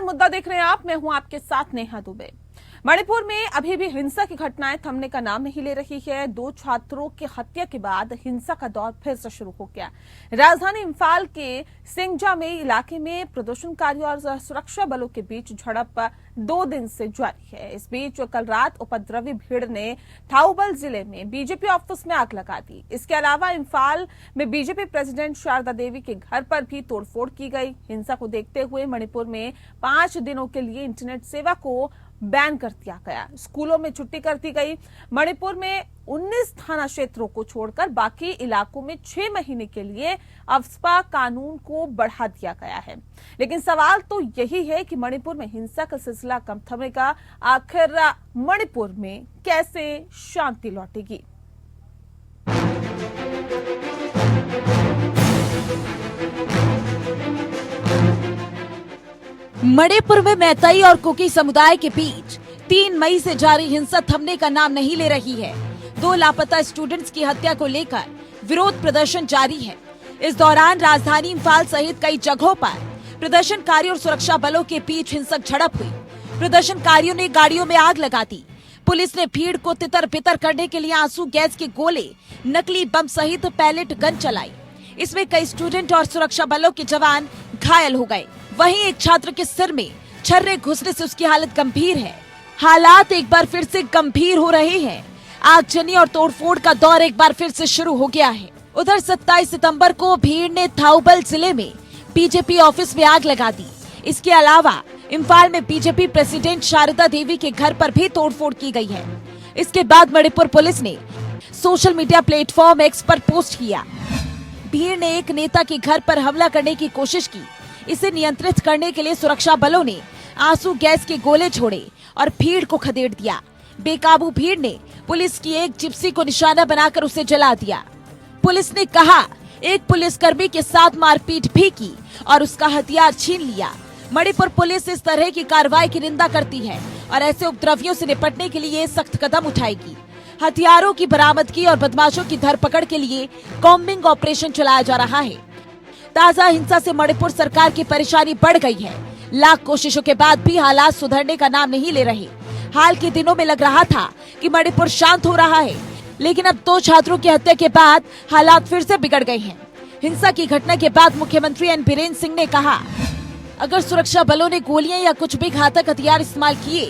मुद्दा देख रहे हैं आप, मैं हूं आपके साथ नेहा दुबे। मणिपुर में अभी भी हिंसा की घटनाएं थमने का नाम नहीं ले रही है। 2 छात्रों की हत्या के बाद हिंसा का दौर फिर से शुरू हो गया। राजधानी इम्फाल के सिंगजा में इलाके में प्रदर्शनकारियों और सुरक्षा बलों के बीच झड़प 2 दिन से जारी है। इस बीच कल रात उपद्रवी भीड़ ने थाउबल जिले में बीजेपी ऑफिस में आग लगा दी। इसके अलावा इम्फाल में बीजेपी प्रेसिडेंट शारदा देवी के घर पर भी तोड़फोड़ की गई। हिंसा को देखते हुए मणिपुर में 5 दिनों के लिए इंटरनेट सेवा को बैन कर दिया गया। स्कूलों में छुट्टी कर दी गई। मणिपुर में 19 थाना क्षेत्रों को छोड़कर बाकी इलाकों में 6 महीने के लिए अफस्पा कानून को बढ़ा दिया गया है। लेकिन सवाल तो यही है कि मणिपुर में हिंसा का सिलसिला कब थमेगा? आखिर मणिपुर में कैसे शांति लौटेगी? मणिपुर में मैतेई और कुकी समुदाय के बीच 3 मई से जारी हिंसा थमने का नाम नहीं ले रही है। 2 लापता स्टूडेंट्स की हत्या को लेकर विरोध प्रदर्शन जारी है। इस दौरान राजधानी इम्फाल सहित कई जगहों पर प्रदर्शनकारियों और सुरक्षा बलों के बीच हिंसक झड़प हुई। प्रदर्शनकारियों ने गाड़ियों में आग लगा दी। पुलिस ने भीड़ को तितर बितर करने के लिए आंसू गैस के गोले, नकली बम सहित पैलेट गन चलाई। इसमें कई स्टूडेंट और सुरक्षा बलों के जवान घायल हो गए। वहीं एक छात्र के सिर में छर्रे घुसने से उसकी हालत गंभीर है। हालात एक बार फिर से गंभीर हो रहे हैं। आगजनी और तोड़फोड़ का दौर एक बार फिर से शुरू हो गया है। उधर 27 सितंबर को भीड़ ने थाउबल जिले में बीजेपी ऑफिस में आग लगा दी। इसके अलावा इम्फाल में बीजेपी प्रेसिडेंट शारदा देवी के घर पर भी तोड़फोड़ की गई है। इसके बाद मणिपुर पुलिस ने सोशल मीडिया प्लेटफॉर्म एक्स पर पोस्ट किया। भीड़ ने एक नेता के घर पर हमला करने की कोशिश की। इसे नियंत्रित करने के लिए सुरक्षा बलों ने आंसू गैस के गोले छोड़े और भीड़ को खदेड़ दिया। बेकाबू भीड़ ने पुलिस की एक जिप्सी को निशाना बनाकर उसे जला दिया। पुलिस ने कहा एक पुलिसकर्मी के साथ मारपीट भी की और उसका हथियार छीन लिया। मणिपुर पुलिस इस तरह की कार्रवाई की निंदा करती है और ऐसे उपद्रवियों से निपटने के लिए सख्त कदम उठाएगी। हथियारों की बरामदगी और बदमाशों की धरपकड़ के लिए कॉम्बिंग ऑपरेशन चलाया जा रहा है। ताजा हिंसा से मणिपुर सरकार की परेशानी बढ़ गई है। लाख कोशिशों के बाद भी हालात सुधरने का नाम नहीं ले रहे। हाल के दिनों में लग रहा था कि मणिपुर शांत हो रहा है, लेकिन अब 2 छात्रों की हत्या के बाद हालात फिर से बिगड़ गए हैं। हिंसा की घटना के बाद मुख्यमंत्री एन बीरेन सिंह ने कहा, अगर सुरक्षा बलों ने गोलियां या कुछ भी घातक हथियार इस्तेमाल किए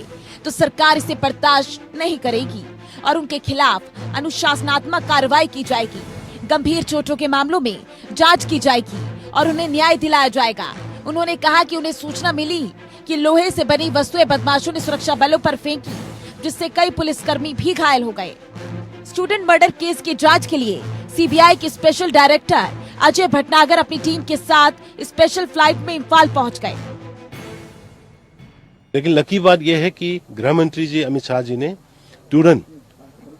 तो सरकार इसे बर्दाश्त नहीं करेगी और उनके खिलाफ अनुशासनात्मक कार्रवाई की जाएगी। गंभीर चोटों के मामलों में जांच की जाएगी और उन्हें न्याय दिलाया जाएगा। उन्होंने कहा कि उन्हें सूचना मिली कि लोहे से बनी वस्तुएं बदमाशों ने सुरक्षा बलों पर फेंकी, जिससे कई पुलिसकर्मी भी घायल हो गए। स्टूडेंट मर्डर केस की जांच के लिए सीबीआई के स्पेशल डायरेक्टर अजय भटनागर अपनी टीम के साथ स्पेशल फ्लाइट में इम्फाल पहुंच गए। लेकिन लकी बात यह है कि गृह मंत्री जी अमित शाह जी ने तुरंत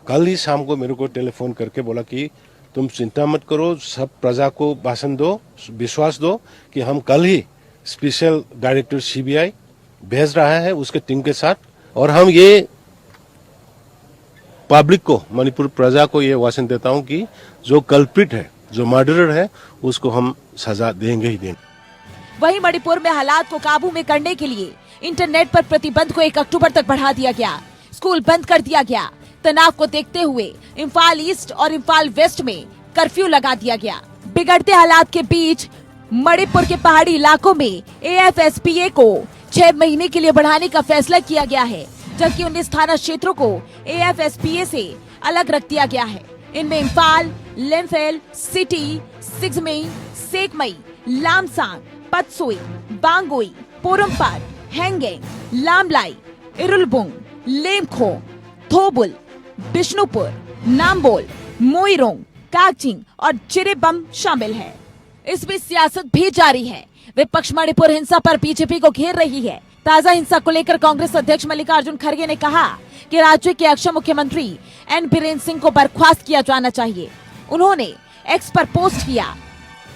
कल ही शाम को मेरे को टेलीफोन करके बोला कि तुम चिंता मत करो, सब प्रजा को भाषण दो, विश्वास दो कि हम कल ही स्पेशल डायरेक्टर सीबीआई भेज रहा है उसके टीम के साथ, और हम ये पब्लिक को, मणिपुर प्रजा को ये वाचन देता हूं कि जो कल्प्रिट है, जो मर्डरर है, उसको हम सजा देंगे ही देंगे। वहीं मणिपुर में हालात को काबू में करने के लिए इंटरनेट पर प्रतिबंध को 1 अक्टूबर तक बढ़ा दिया गया। स्कूल बंद कर दिया गया। तनाव को देखते हुए इम्फाल ईस्ट और इम्फाल वेस्ट में कर्फ्यू लगा दिया गया। बिगड़ते हालात के बीच मणिपुर के पहाड़ी इलाकों में AFSPA को 6 महीने के लिए बढ़ाने का फैसला किया गया है, जबकि 19 थाना क्षेत्रों को AFSPA से अलग रख दिया गया है। इनमें इम्फाल, लिम्फेल, सिटी, सिगमई, सेकमई, लामसांग, पतसोई, बांगोई, पोरमपार, हेंगेंग, लामलाई, इरुलबुंग, लेमखो, थोबुल, बिष्णुपुर, नाम्बोल, मोइरोंग, कागचिंग और चिरेबम शामिल है। इसमें सियासत भी जारी है। विपक्ष मणिपुर हिंसा पर बीजेपी को घेर रही है। ताजा हिंसा को लेकर कांग्रेस अध्यक्ष मल्लिकार्जुन खड़गे ने कहा कि राज्य के अक्षम मुख्यमंत्री एन बीरेन सिंह को बर्खास्त किया जाना चाहिए। उन्होंने एक्स पर पोस्ट किया,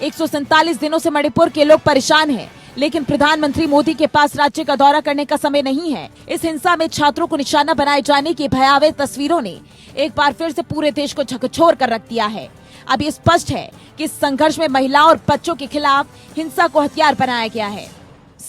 147 दिनों से मणिपुर के लोग परेशान हैं, लेकिन प्रधानमंत्री मोदी के पास राज्य का दौरा करने का समय नहीं है। इस हिंसा में छात्रों को निशाना बनाए जाने की भयावह तस्वीरों ने एक बार फिर से पूरे देश को झकझोर कर रख दिया है। अब ये स्पष्ट है कि इस संघर्ष में महिलाओं और बच्चों के खिलाफ हिंसा को हथियार बनाया गया है।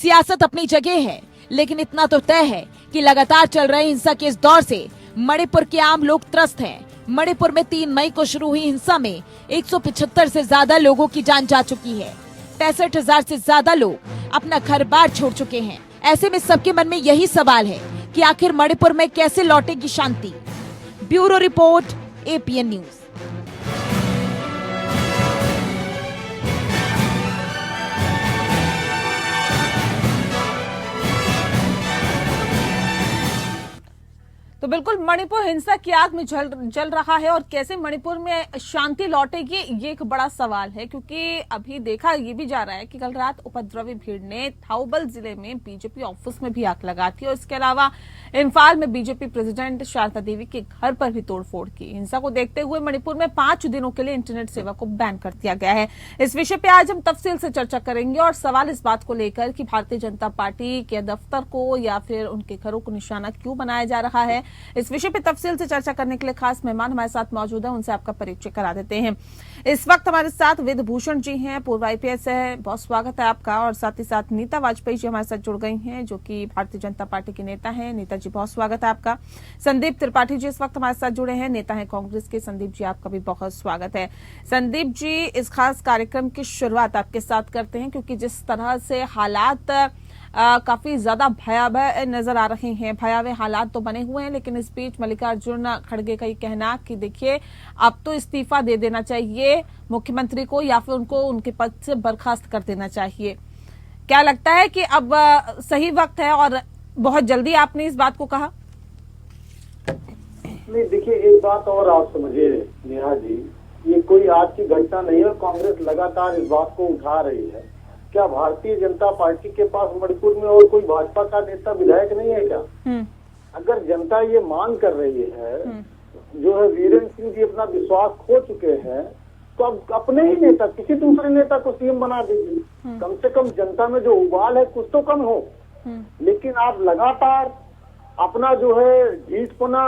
सियासत अपनी जगह है, लेकिन इतना तो तय है कि लगातार चल रहे हिंसा के इस दौर से मणिपुर के आम लोग त्रस्त हैं। मणिपुर में 3 मई को शुरू हुई हिंसा में 175 से ज्यादा लोगों की जान जा चुकी है। 65,000 से ज्यादा लोग अपना घर बार छोड़ चुके हैं। ऐसे में सबके मन में यही सवाल है कि आखिर मणिपुर में कैसे लौटेगी शांति। Bureau report, APN news. तो बिल्कुल मणिपुर हिंसा की आग में जल रहा है और कैसे मणिपुर में शांति लौटेगी ये एक बड़ा सवाल है, क्योंकि अभी देखा ये भी जा रहा है कि कल रात उपद्रवी भीड़ ने थाउबल जिले में बीजेपी ऑफिस में भी आग लगाती और इसके अलावा इम्फाल में बीजेपी प्रेसिडेंट शारदा देवी के घर पर भी तोड़फोड़ की। हिंसा को देखते हुए मणिपुर में 5 दिनों के लिए इंटरनेट सेवा को बैन कर दिया गया है। इस विषय पे आज हम तफसील से चर्चा करेंगे और सवाल इस बात को लेकर कि भारतीय जनता पार्टी के दफ्तर को या फिर उनके घरों को निशाना क्यों बनाया जा रहा है। इस विषय पे तफसील से चर्चा करने के लिए खास मेहमान हमारे साथ मौजूद है, उनसे आपका परिचय करा देते हैं। इस वक्त हमारे साथ वेद भूषण जी हैं, पूर्व IPS है, बहुत स्वागत है आपका। और साथ ही साथ नीता वाजपेयी जी हमारे साथ जुड़ गई हैं, जो कि भारतीय जनता पार्टी की नेता हैं। नीता जी बहुत स्वागत है आपका। संदीप त्रिपाठी जी इस वक्त हमारे साथ जुड़े हैं, नेता हैं कांग्रेस के। संदीप जी आपका भी बहुत स्वागत है। संदीप जी, इस खास कार्यक्रम की शुरुआत आपके साथ करते हैं, क्योंकि जिस तरह से हालात काफी ज्यादा भयावह नजर आ रहे हैं, भयावह हालात तो बने हुए हैं, लेकिन इस बीच मल्लिकार्जुन खड़गे का ये कहना कि देखिए अब तो इस्तीफा दे देना चाहिए मुख्यमंत्री को या फिर उनको उनके पद से बर्खास्त कर देना चाहिए। क्या लगता है कि अब सही वक्त है और बहुत जल्दी आपने इस बात को कहा? नहीं, देखिए एक बात और आप समझिए नेहा जी, ये कोई आज की घटना नहीं है। कांग्रेस लगातार इस बात को उठा रही है। क्या भारतीय जनता पार्टी के पास मणिपुर में और कोई भाजपा का नेता विधायक नहीं है क्या? अगर जनता ये मांग कर रही है, जो है वीरेंद्र सिंह जी अपना विश्वास खो चुके हैं, तो अब अपने ही नेता, किसी दूसरे नेता को CM बना दीजिए। कम से कम जनता में जो उबाल है कुछ तो कम हो। लेकिन आप लगातार अपना जो है ढीठपना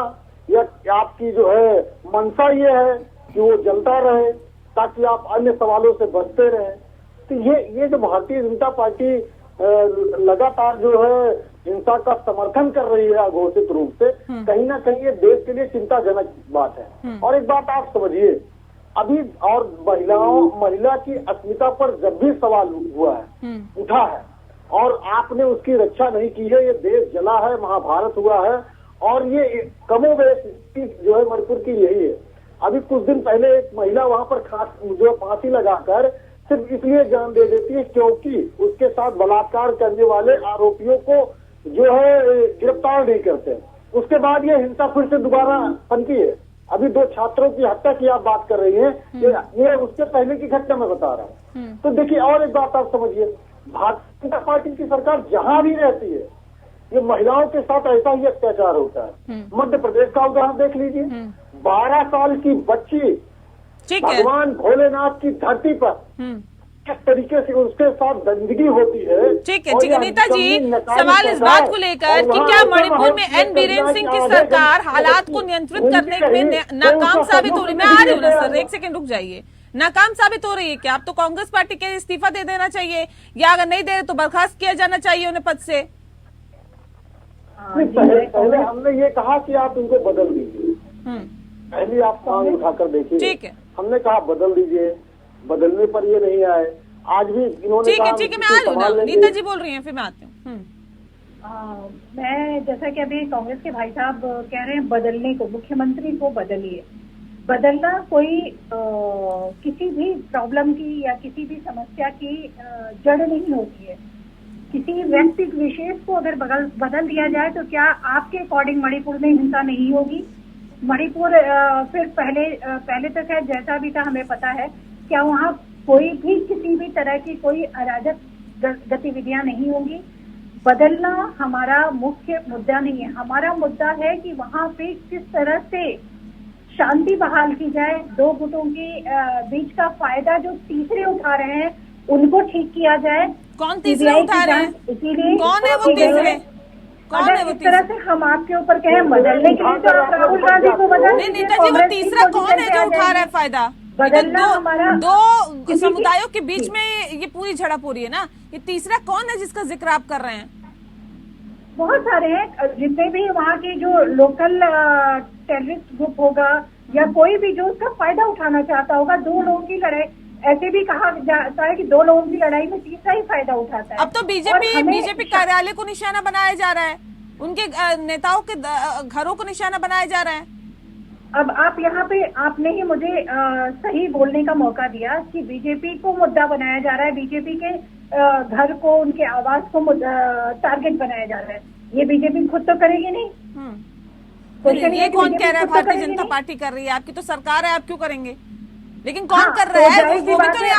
या आपकी जो है मंशा ये है कि वो जलता रहे ताकि आप अन्य सवालों से बचते रहे। तो ये जो भारतीय जनता पार्टी लगातार जो है हिंसा का समर्थन कर रही है अघोषित रूप से, कहीं ना कहीं ये देश के लिए चिंताजनक बात है। और एक बात आप समझिए, अभी और महिला की अस्मिता पर जब भी सवाल हुआ है, उठा है और आपने उसकी रक्षा नहीं की है, ये देश जला है, महाभारत हुआ है और ये कमोबेश जो है मणिपुर की यही है। अभी कुछ दिन पहले एक महिला वहां पर जो फांसी लगाकर सिर्फ इसलिए जान दे देती है क्योंकि उसके साथ बलात्कार करने वाले आरोपियों को जो है गिरफ्तार नहीं करते। उसके बाद ये हिंसा फिर से दोबारा पनती है। अभी 2 छात्रों की हत्या की आप बात कर रही हैं, ये उसके पहले की घटना मैं बता रहा हूँ। तो देखिए और एक बात आप समझिए, भारतीय जनता पार्टी की सरकार जहां भी रहती है ये महिलाओं के साथ ऐसा ही अत्याचार होता है। मध्य प्रदेश का उदाहरण देख लीजिए, 12 साल की बच्ची भगवान भोलेनाथ की धरती पर किस तरीके से उसके साथ गंदगी होती है। ठीक है नीता जी, सवाल इस बात को लेकर कि क्या मणिपुर में N बीरेन सिंह की सरकार हालात को नियंत्रित करने में नाकाम साबित हो रही है? मैं आ रही हूँ ना सर, एक सेकंड रुक जाइए। नाकाम साबित हो रही है क्या? अब तो कांग्रेस पार्टी के इस्तीफा दे देना चाहिए या अगर नहीं दे तो बर्खास्त किया जाना चाहिए उन्हें पद से? पहले हमने ये कहा कि आप उनको बदल दीजिए, पहले आप काम उठाकर देखिए। ठीक है, हमने कहा बदल दीजिए, बदलने पर ये नहीं आए। आज भी इन्होंने ठीक है मैं आ रही हूँ ना, नीता जी बोल रही हैं, फिर मैं आती हूँ। मैं जैसा कि अभी कांग्रेस के भाई साहब कह रहे हैं बदलने को, मुख्यमंत्री को बदलिए। बदलना कोई किसी भी प्रॉब्लम की या किसी भी समस्या की जड़ नहीं होती है। किसी व्यक्ति विशेष को अगर बदल दिया जाए तो क्या आपके अकॉर्डिंग मणिपुर में हिंसा नहीं होगी? मणिपुर फिर पहले तक है जैसा भी था हमें पता है, क्या वहाँ कोई भी किसी भी तरह की कोई अराजक गतिविधियां नहीं होंगी? बदलना हमारा मुख्य मुद्दा नहीं है। हमारा मुद्दा है कि वहाँ पे किस तरह से शांति बहाल की जाए, 2 गुटों के बीच का फायदा जो तीसरे उठा रहे हैं उनको ठीक किया जाए। कौन तीसरे उठा रहे हैं? इसीलिए कौन है वो तीसरे? अगर इस तरह से हम आपके ऊपर कहें बदलने के लिए तो आप राहुल गांधी को बदल। नहीं नेता जी, वो तीसरा कौन है जो उठा रहा है फायदा? बदलना हमारा दो समुदायों के बीच में ये पूरी झड़प हो रही है ना। ये तीसरा कौन है जिसका जिक्र आप कर रहे हैं? बहुत सारे हैं, जितने भी वहाँ के जो लोकल टेररिस्ट ग्रुप होगा या कोई भी जो उसका फायदा उठाना चाहता होगा। दो लोगों की लड़ाई, ऐसे भी कहा जाता है कि दो लोगों की लड़ाई में तीसरा ही फायदा उठाता है। अब तो बीजेपी कार्यालय को निशाना बनाया जा रहा है, उनके नेताओं के घरों को निशाना बनाया जा रहा है। अब आप यहाँ पे आपने ही मुझे सही बोलने का मौका दिया कि बीजेपी को मुद्दा बनाया जा रहा है, बीजेपी के घर को, उनके आवास को टारगेट बनाया जा रहा है। ये बीजेपी खुद तो करेगी नहीं। ये कौन कह रहा है भारतीय जनता पार्टी कर रही है? आपकी तो सरकार है, आप क्यों करेंगे? लेकिन कौन कर रहा है वो भी तो नहीं,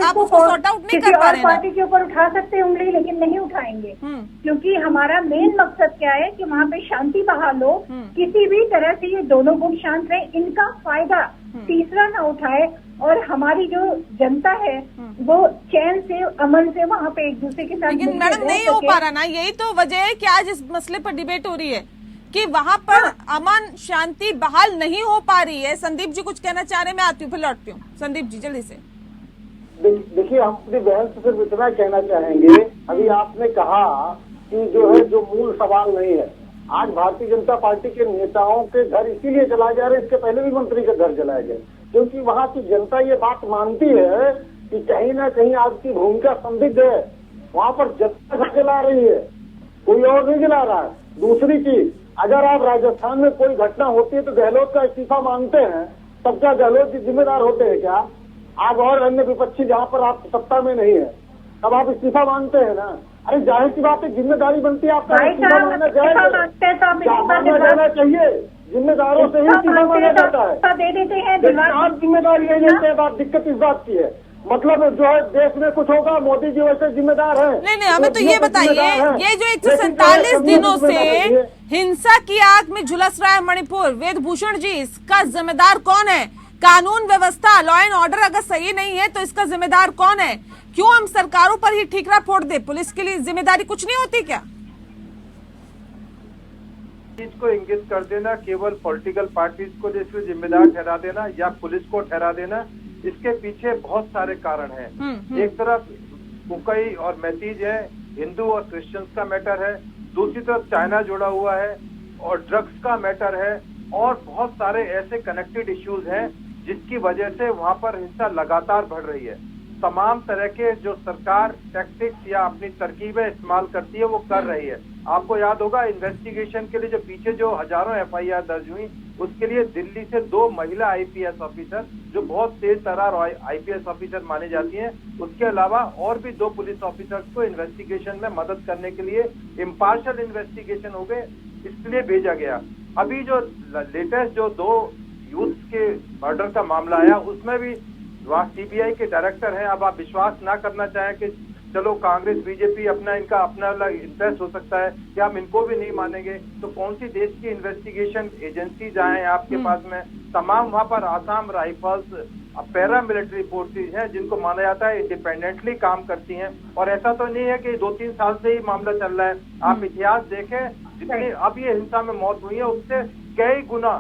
आप उसको सॉर्ट आउट नहीं कर पा रहे हैं। पार्टी के ऊपर उठा सकते हैं उंगली, लेकिन नहीं उठाएंगे, क्योंकि हमारा मेन मकसद क्या है कि वहाँ पे शांति बहाल हो, किसी भी तरह से ये दोनों गुट शांत रहे, इनका फायदा तीसरा ना उठाए और हमारी जो जनता है वो चैन से, अमन से वहाँ पे एक दूसरे के साथ। लेकिन मैडम नहीं हो पा रहा ना, यही तो वजह है कि आज इस मसले पर डिबेट हो रही है कि वहाँ पर अमन शांति बहाल नहीं हो पा रही है। संदीप जी कुछ कहना चाह रहे हैं, मैं आती हूँ फिर लौटती हूँ। संदीप जी जल्दी से। देखिए, हम अपनी बहन से सिर्फ इतना कहना चाहेंगे, अभी आपने कहा कि जो है जो मूल सवाल नहीं है, आज भारतीय जनता पार्टी के नेताओं के घर इसीलिए जलाए जा रहे, इसके पहले भी मंत्री के घर जलाए गए, क्योंकि वहाँ की जनता ये बात मानती है कि कहीं ना कहीं आपकी भूमिका संदिग्ध है। वहाँ पर जनता घर जला रही है, कोई और नहीं जला रहा है। दूसरी चीज, अगर आप राजस्थान में कोई घटना होती है तो गहलोत का इस्तीफा मांगते हैं, तब क्या गहलोत जी जिम्मेदार होते हैं क्या? आप और अन्य विपक्षी जहाँ पर आप सत्ता में नहीं है, तब आप इस्तीफा मांगते हैं ना। अरे जाहिर सी बात है, जिम्मेदारी बनती है आपका, इस्तीफा मांगना जाना चाहिए। जिम्मेदारों से ही इस्तीफा मांगा जाता है, दे देते हैं, आप जिम्मेदारी ले लेते हैं। बात दिक्कत इस बात की है, मतलब जो है देश में कुछ होगा, मोदी जी वैसे जिम्मेदार हैं। नहीं, हमें तो ये बताइए, ये जो 147 दिनों से हिंसा की आग में झुलस रहा है मणिपुर, वेदभूषण जी, इसका जिम्मेदार कौन है? कानून व्यवस्था, लॉ एंड ऑर्डर अगर सही नहीं है तो इसका जिम्मेदार कौन है? क्यों हम सरकारों पर ही ठीकरा फोड़ दे? पुलिस के लिए जिम्मेदारी कुछ नहीं होती क्या? चीज को इंगित कर देना, केवल पॉलिटिकल पार्टीज को जिसमें जिम्मेदार ठहरा देना या पुलिस को ठहरा देना, इसके पीछे बहुत सारे कारण हैं। एक तरफ कुकई और मैतीज है, हिंदू और क्रिश्चियंस का मैटर है, दूसरी तरफ चाइना जुड़ा हुआ है और ड्रग्स का मैटर है, और बहुत सारे ऐसे कनेक्टेड इश्यूज हैं जिसकी वजह से वहां पर हिंसा लगातार बढ़ रही है। तमाम तरह के जो सरकार टैक्टिक्स या अपनी तरकीबें इस्तेमाल करती है वो कर रही है। आपको याद होगा इन्वेस्टिगेशन के लिए जो पीछे जो हजारों FIR दर्ज हुई, उसके लिए दिल्ली से 2 महिला IPS ऑफिसर जो बहुत तेज तर्रार IPS ऑफिसर मानी जाती हैं, उसके अलावा और भी 2 पुलिस ऑफिसर्स को इन्वेस्टिगेशन में मदद करने के लिए, इम्पार्शियल इन्वेस्टिगेशन हो गए, इसके लिए भेजा गया। अभी जो लेटेस्ट जो 2 यूथ के मर्डर का मामला आया, उसमें भी वहाँ CBI के डायरेक्टर हैं। अब आप विश्वास ना करना चाहें कि चलो कांग्रेस बीजेपी अपना इंटरेस्ट हो सकता है कि हम इनको भी नहीं मानेंगे, तो कौन सी देश की इन्वेस्टिगेशन एजेंसीज आए आपके पास में? तमाम वहाँ पर Assam rifles, para military forces हैं जिनको माना जाता है इंडिपेंडेंटली काम करती हैं। और ऐसा तो नहीं है कि 2-3 साल से ही मामला चल रहा है। आप इतिहास देखें, जितनी अब ये हिंसा में मौत हुई है उससे कई गुना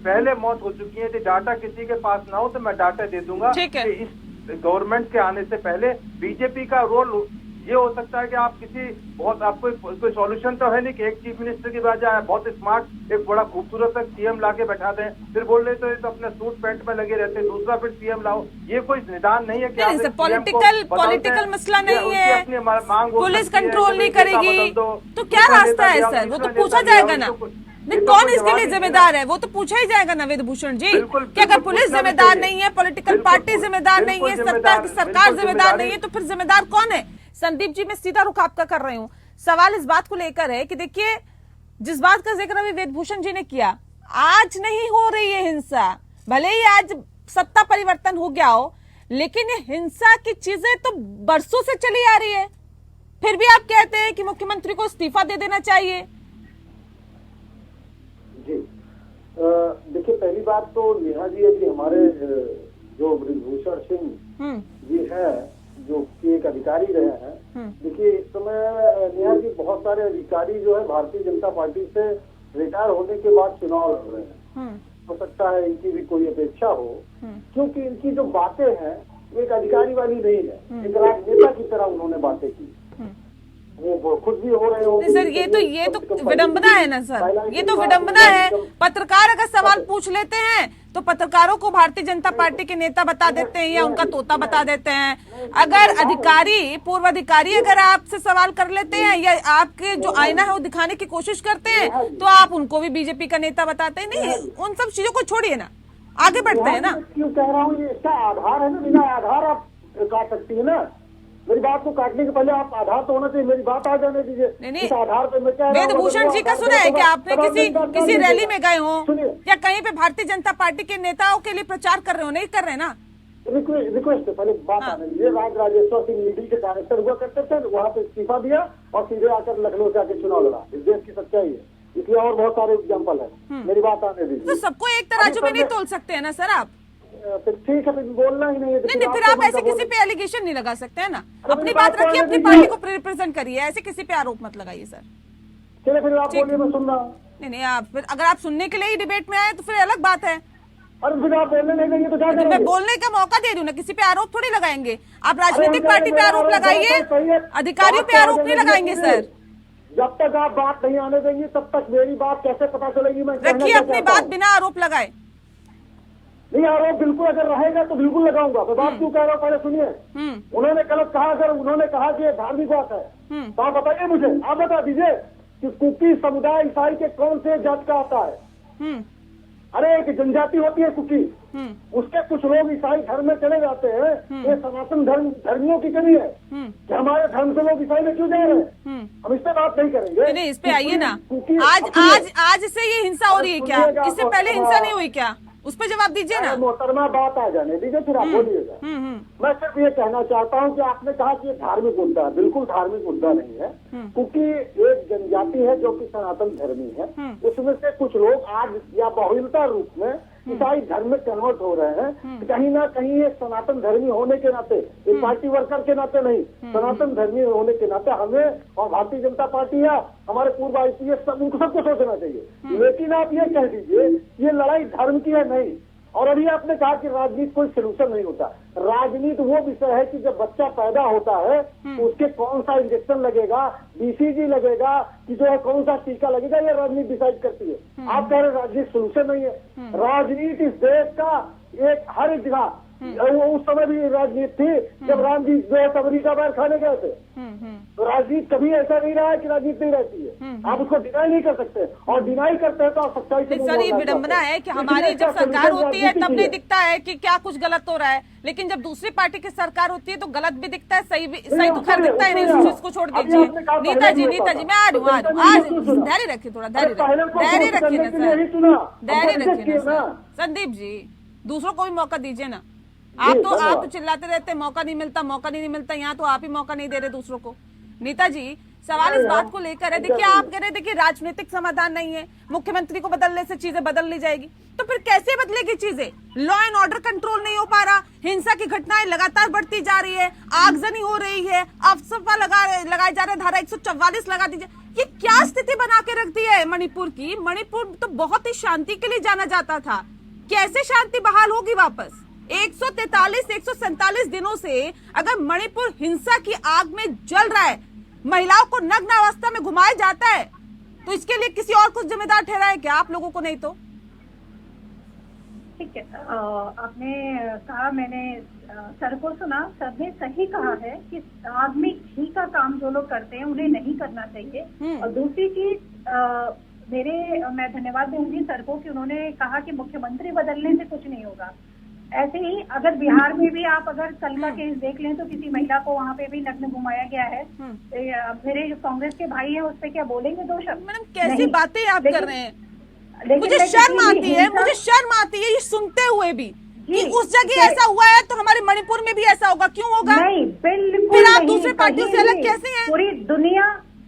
पहले मौत हो चुकी है। यदि डाटा किसी के पास ना हो तो मैं डाटा दे दूंगा कि इस गवर्नमेंट के आने से पहले बीजेपी का रोल ये हो सकता है कि आप किसी बहुत आपको कोई सॉल्यूशन तो है नहीं कि एक चीफ मिनिस्टर की बजाय बहुत स्मार्ट एक बड़ा खूबसूरत तक CM लाके बैठा दें, फिर बोल रहे तो अपने सूट पैंट में लगे रहते हैं, दूसरा फिर CM लाओ। ये कोई निदान नहीं है कि पॉलिटिकल मसला नहीं है, पुलिस कंट्रोल नहीं करेगी तो क्या रास्ता है सर? वो तो पूछा जाएगा ना, नहीं कौन इसके लिए जिम्मेदार है, वो तो पूछा ही जाएगा ना वेदभूषण जी, कि अगर पुलिस जिम्मेदार नहीं है, पॉलिटिकल पार्टी जिम्मेदार नहीं है, सरकार जिम्मेदार नहीं है, तो फिर जिम्मेदार कौन है? संदीप जी, मैं सीधा रुख आपका कर रही हूँ। सवाल इस बात को लेकर है कि देखिए, जिस बात का जिक्र अभी वेदभूषण जी ने किया, आज नहीं हो रही है हिंसा, भले ही आज सत्ता परिवर्तन हो गया हो, लेकिन ये हिंसा की चीजें तो बरसों से चली आ रही है। फिर भी आप कहते हैं कि मुख्यमंत्री को इस्तीफा दे देना चाहिए। जी देखिए, पहली बात तो नेहा जी, अभी हमारे जो ब्रिजभूषण सिंह जी हैं, जो कि एक अधिकारी रहे हैं, देखिए इस समय नेहा जी बहुत सारे अधिकारी जो है भारतीय जनता पार्टी से रिटायर होने के बाद चुनाव लड़ रहे हैं। हो सकता है इनकी भी कोई अपेक्षा हो, क्योंकि इनकी जो बातें हैं वो एक अधिकारी वाली नहीं है, एक राजनेता की तरह उन्होंने बातें की। वो खुद भी हो रहे हो सर, ये तो विडंबना है ना सर, ये तो विडंबना है। पत्रकार अगर सवाल पूछ लेते हैं तो पत्रकारों को भारतीय जनता पार्टी के नेता बता देते हैं या उनका तोता बता देते हैं। अगर अधिकारी, पूर्व अधिकारी अगर आपसे सवाल कर लेते हैं या आपके जो आईना है वो दिखाने की कोशिश करते हैं तो आप उनको भी बीजेपी का नेता बताते हैं। नहीं, उन सब चीजों को छोड़िए ना, आगे बढ़ते हैं ना। क्यों कह रहा हूँ, ये इसका आधार है ना, बिना आधार आप काट सकती है ना। मेरी बात को काटने के पहले आप आधार तो होना चाहिए, मेरी बात आ जाने दीजिए। इस आधार पे मैं कह रहा हूं, वेदभूषण जी का सुना है कि आपने किसी रैली में गए हो या कहीं पे भारतीय जनता पार्टी के नेताओं के लिए प्रचार कर रहे हो? नहीं कर रहे ना। रिक्वेस्ट है, पहले बात आने दीजिए। राजेश्वर सिंह ईडी के डायरेक्टर हुआ करते थे, वहाँ पे इस्तीफा दिया और सीधे आकर लखनऊ से आके चुनाव लड़ा। इस देश की सच्चाई है, इसलिए और बहुत सारे एग्जाम्पल है। मेरी बात आने दीजिए। तो सबको एक तराजू में नहीं तोल सकते है ना सर आप? ठीक है, बोलना ही नहीं है। नहीं, फिर आप ऐसे किसी पे एलिगेशन नहीं लगा सकते है ना। अपनी बात रखिए, अपनी पार्टी को रिप्रेजेंट करिए, ऐसे किसी पे आरोप मत लगाइए सर। चलिए फिर आप बोलिए, मैं सुन रहा हूँ। नहीं, आप फिर अगर आप सुनने के लिए ही डिबेट में आए तो फिर अलग बात है। अरे फिर आप बोलने नहीं देंगे तो क्या करेंगे? मैं बोलने का मौका दे दूं ना, किसी पे आरोप थोड़ी लगाएंगे। आप राजनीतिक पार्टी पे आरोप लगाइए, अधिकारियों पे आरोप नहीं लगाएंगे सर। जब तक आप बात नहीं आने देंगे तब तक मेरी बात कैसे पता चलेगी? मैं रखिए अपनी बात बिना आरोप लगाए। नहीं, आरोप बिल्कुल अगर रहेगा तो बिल्कुल लगाऊंगा। मैं बात क्यों कह रहा हूँ पहले सुनिए। उन्होंने गलत कहा, अगर उन्होंने कहा कि ये धार्मिक बात है तो आप बताइए मुझे, आप बता दीजिए कि कुकी समुदाय ईसाई के कौन से जात का आता है? अरे एक जनजाति होती है कुकी, उसके कुछ लोग ईसाई धर्म में चले जाते हैं। ये सनातन धर्मियों की कमी है कि हमारे धर्म से लोग ईसाई में क्यों जा रहे हैं? हम इस पे बात नहीं करेंगे। नहीं, इस पे आइए ना। आज से ये हिंसा हो रही है क्या? इससे पहले हिंसा नहीं हुई क्या? उस पर जवाब दीजिए ना। मोहतरमा बात आ जाने दीजिए, फिर आप बोलिएगा। मैं सिर्फ ये कहना चाहता हूँ कि आपने कहा कि ये धार्मिक मुद्दा है, बिल्कुल धार्मिक मुद्दा नहीं है। क्योंकि एक जनजाति है जो कि सनातन धर्मी है, उसमें से कुछ लोग आज या बहुलता रूप में ईसाई धर्म में कन्वर्ट हो रहे हैं। कहीं ना कहीं ये सनातन धर्मी होने के नाते, एक पार्टी वर्कर के नाते नहीं, सनातन धर्मी होने के नाते हमें और भारतीय जनता पार्टी या हमारे पूर्व आईपीएस सबको सोचना चाहिए। लेकिन आप ये कह दीजिए ये लड़ाई धर्म की है, नहीं। और अभी आपने कहा कि राजनीति कोई सोल्यूशन नहीं होता। राजनीति वो विषय है कि जब बच्चा पैदा होता है तो उसके कौन सा इंजेक्शन लगेगा, बीसीजी लगेगा कि जो है कौन सा टीका लगेगा, ये राजनीति डिसाइड करती है। आप कह रहे राजनीति सोल्यूशन नहीं है। राजनीति इस देश का एक हर जगह, उस समय भी राजनीति थी जब राम जी जो है सबरी का बैर खाने गए थे। तो राजनीति कभी ऐसा नहीं रहा है कि राजनीति नहीं रहती है। आप उसको डिनाई नहीं कर सकते, और डिनाई करते हैं तो आप सच्चाई से। सर, ये विडंबना है कि हमारी जब सरकार होती है तब नहीं दिखता है कि क्या कुछ गलत हो रहा है, लेकिन जब दूसरी पार्टी की सरकार होती है तो गलत भी दिखता है, सही तो खैर दिखता है नहीं। इसको छोड़ दीजिए। नेताजी मैं आ रही हूँ, आज धैर्य रखिए, थोड़ा धैर्य रखिए ना सर, धैर्य रखिए ना संदीप जी, दूसरों को भी मौका दीजिए ना। आप तो चिल्लाते रहते, मौका नहीं मिलता। यहाँ तो आप ही मौका नहीं दे रहे दूसरों को। नेताजी, सवाल इस बात को लेकर है, देखिए आप कह रहे हैं देखिए राजनीतिक समाधान नहीं है, मुख्यमंत्री को बदलने से चीजें बदल ली जाएगी, तो फिर कैसे बदलेगी चीजें? लॉ एंड ऑर्डर कंट्रोल नहीं हो पा रहा, हिंसा की घटनाएं लगातार बढ़ती जा रही है, आगजनी हो रही है, अफसफा लगाए जा रहे, धारा 144 लगा दीजिए। ये क्या स्थिति बना के रख दी है मणिपुर की? मणिपुर तो बहुत ही शांति के लिए जाना जाता था, कैसे शांति बहाल होगी वापस? 147 दिनों से अगर मणिपुर हिंसा की आग में जल रहा है, महिलाओं को नग्न अवस्था में घुमाया जाता है, तो इसके लिए किसी और को जिम्मेदार ठहराए क्या? आप लोगों को नहीं तो? ठीक है, आपने कहा, मैंने सर को सुना, सर ने सही कहा है कि धार्मिक ही का काम जो लोग करते हैं उन्हें नहीं करना चाहिए। और दूसरी चीज मैं धन्यवाद दूंगी सर को कि उन्होंने कहा कि मुख्यमंत्री बदलने से कुछ नहीं होगा। ऐसे ही अगर बिहार में भी आप अगर कल का केस देख लें तो किसी महिला को वहाँ पे भी नग्न घुमाया गया है। मेरे जो कांग्रेस के भाई हैं उस पे क्या बोलेंगे दो शब्द? मैडम कैसी बातें आप कर रहे हैं? मुझे शर्म आती है ये सुनते हुए भी कि उस जगह ऐसा हुआ है तो हमारे मणिपुर में भी ऐसा होगा। क्यों होगा? नहीं, बिल्कुल। फिर आप दूसरी पार्टियों से अलग कैसे हैं?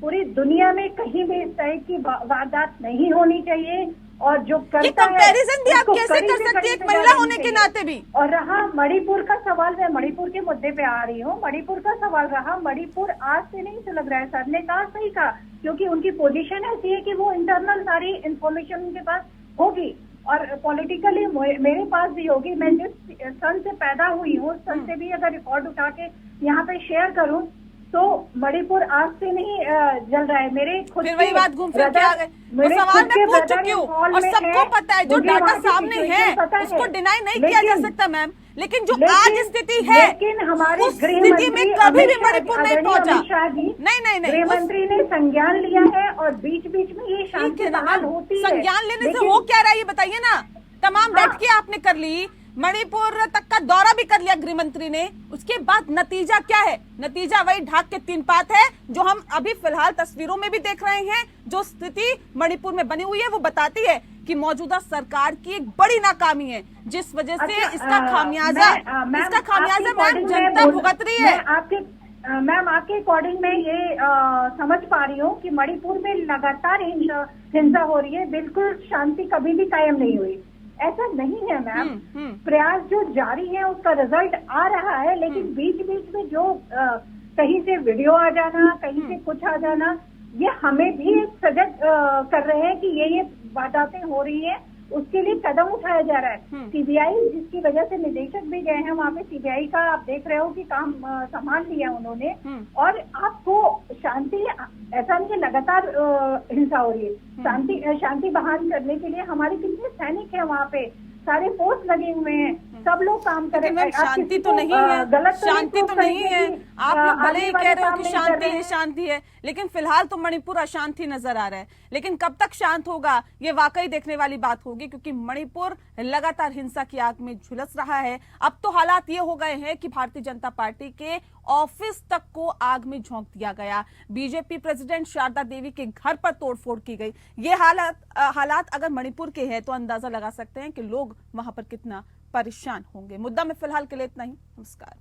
पूरी दुनिया में कहीं भी इस तरह की वारदात नहीं होनी चाहिए। और जो करता है, कंपैरिजन भी आप कैसे कर सकती है एक महिला होने के नाते भी? और रहा मणिपुर का सवाल, मैं मणिपुर के मुद्दे पे आ रही हूँ। मणिपुर का सवाल रहा, मणिपुर आज से नहीं सुलग रहा है। सर ने कहा, सही कहा, क्योंकि उनकी पोजीशन ऐसी है कि वो इंटरनल सारी इंफॉर्मेशन उनके पास होगी। और पॉलिटिकली मेरे पास भी होगी। मैं जिस सन से पैदा हुई हूँ उस सन से भी अगर रिकॉर्ड उठा के यहाँ पे शेयर करूँ तो मणिपुर आज से नहीं जल रहा है। मेरे खुद फिर वही बात घूम फिर के आ गए। वो सवाल मैं पूछ चुकी हूँ और सबको पता है, जो डाटा सामने है उसको डिनाई नहीं किया जा सकता मैम, लेकिन जो आज स्थिति है उस स्थिति में कभी भी मणिपुर नहीं पहुंचा। नहीं, गृह मंत्री ने संज्ञान लिया है और बीच बीच में ये शांति बहाल होती है। संज्ञान लेने से हो क्या रहा है ये बताइए ना। तमाम बैठकें आपने कर ली, मणिपुर तक का दौरा भी कर लिया गृह मंत्री ने, उसके बाद नतीजा क्या है? नतीजा वही ढाक के तीन पात है जो हम अभी फिलहाल तस्वीरों में भी देख रहे हैं। जो स्थिति मणिपुर में बनी हुई है वो बताती है कि मौजूदा सरकार की एक बड़ी नाकामी है, जिस वजह से इसका खामियाजा मैम जनता भुगत रही है। मैम आपके अकॉर्डिंग मैं ये समझ पा रही हूँ कि मणिपुर में लगातार हिंसा हो रही है, बिल्कुल शांति कभी भी कायम नहीं हुई। ऐसा नहीं है मैम, प्रयास जो जारी है उसका रिजल्ट आ रहा है, लेकिन बीच बीच में जो कहीं से वीडियो आ जाना, कहीं से कुछ आ जाना, ये हमें भी सजग कर रहे हैं कि ये वारदातें हो रही है, उसके लिए कदम उठाया जा रहा है। सीबीआई जिसकी वजह से निदेशक भी गए हैं वहाँ पे, सीबीआई का आप देख रहे हो कि काम संभाल लिया उन्होंने। और आपको शांति, ऐसा नहीं कि लगातार हिंसा हो रही है, शांति बहाल करने के लिए हमारे कितने सैनिक हैं वहाँ पे, सारे फोर्स लगे हुए हैं, सब लोग काम कर रहे हैं। शांति तो नहीं है, गलत शांति तो नहीं है। आप लोग भले ही कह रहे हो कि शांति है, लेकिन फिलहाल तो मणिपुर अशांति नजर आ रहा है। लेकिन कब तक शांत होगा ये वाकई देखने वाली बात होगी, क्योंकि मणिपुर लगातार हिंसा की आग में झुलस रहा है। अब तो हालात ये हो गए हैं कि भारतीय जनता पार्टी के ऑफिस तक को आग में झोंक दिया गया। बीजेपी प्रेसिडेंट शारदा देवी के घर पर तोड़फोड़ की गई। ये हालात अगर मणिपुर के हैं तो अंदाजा लगा सकते हैं कि लोग वहां पर कितना परेशान होंगे। मुद्दा में फिलहाल के लिए इतना ही। नमस्कार।